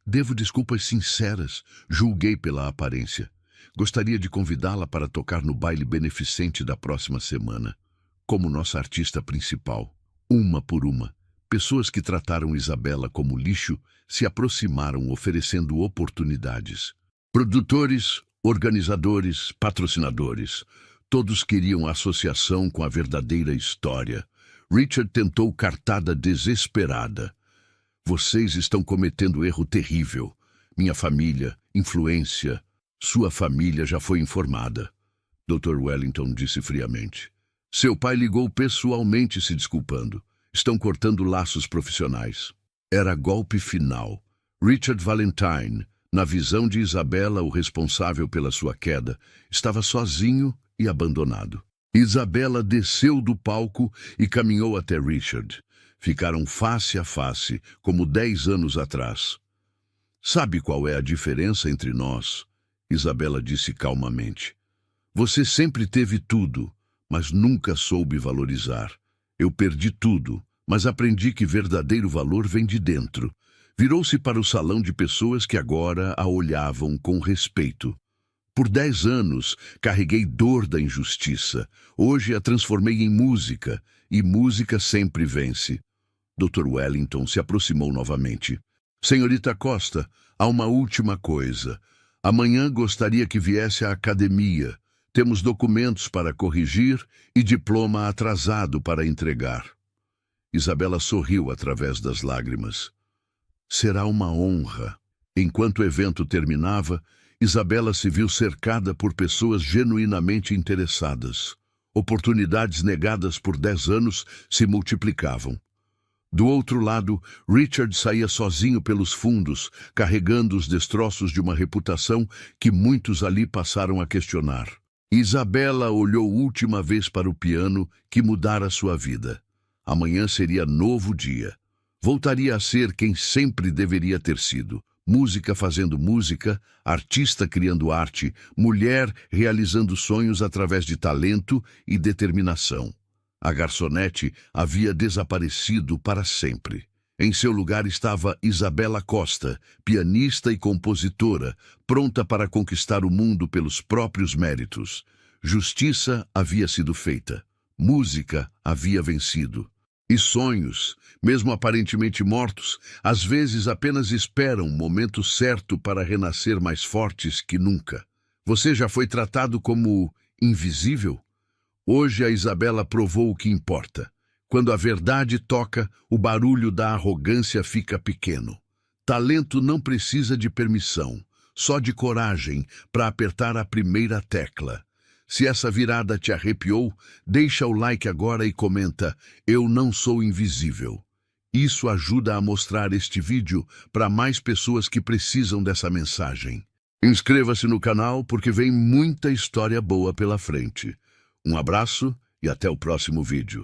devo desculpas sinceras, julguei pela aparência. Gostaria de convidá-la para tocar no baile beneficente da próxima semana, como nossa artista principal. Uma por uma, pessoas que trataram Isabela como lixo se aproximaram oferecendo oportunidades. Produtores, organizadores, patrocinadores, todos queriam associação com a verdadeira história. Richard tentou cartada desesperada. Vocês estão cometendo erro terrível. Minha família, influência... Sua família já foi informada, Dr. Wellington disse friamente. Seu pai ligou pessoalmente se desculpando. Estão cortando laços profissionais. Era golpe final. Richard Valentine, na visão de Isabela, o responsável pela sua queda, estava sozinho e abandonado. Isabela desceu do palco e caminhou até Richard. Ficaram face a face, como 10 anos atrás. "Sabe qual é a diferença entre nós?" Isabela disse calmamente. "Você sempre teve tudo, mas nunca soube valorizar. Eu perdi tudo, mas aprendi que verdadeiro valor vem de dentro." Virou-se para o salão de pessoas que agora a olhavam com respeito. "Por 10 anos, carreguei dor da injustiça. Hoje a transformei em música, e música sempre vence." Dr. Wellington se aproximou novamente. "Senhorita Costa, há uma última coisa. Amanhã gostaria que viesse à academia. Temos documentos para corrigir e diploma atrasado para entregar." Isabela sorriu através das lágrimas. "Será uma honra." Enquanto o evento terminava, Isabela se viu cercada por pessoas genuinamente interessadas. Oportunidades negadas por 10 anos se multiplicavam. Do outro lado, Richard saía sozinho pelos fundos, carregando os destroços de uma reputação que muitos ali passaram a questionar. Isabela olhou última vez para o piano que mudara sua vida. Amanhã seria novo dia. Voltaria a ser quem sempre deveria ter sido. Música fazendo música, artista criando arte, mulher realizando sonhos através de talento e determinação. A garçonete havia desaparecido para sempre. Em seu lugar estava Isabela Costa, pianista e compositora, pronta para conquistar o mundo pelos próprios méritos. Justiça havia sido feita. Música havia vencido. E sonhos, mesmo aparentemente mortos, às vezes apenas esperam o momento certo para renascer mais fortes que nunca. Você já foi tratado como invisível? Hoje a Isabela provou o que importa. Quando a verdade toca, o barulho da arrogância fica pequeno. Talento não precisa de permissão, só de coragem para apertar a primeira tecla. Se essa virada te arrepiou, deixa o like agora e comenta: "Eu não sou invisível." Isso ajuda a mostrar este vídeo para mais pessoas que precisam dessa mensagem. Inscreva-se no canal porque vem muita história boa pela frente. Um abraço e até o próximo vídeo.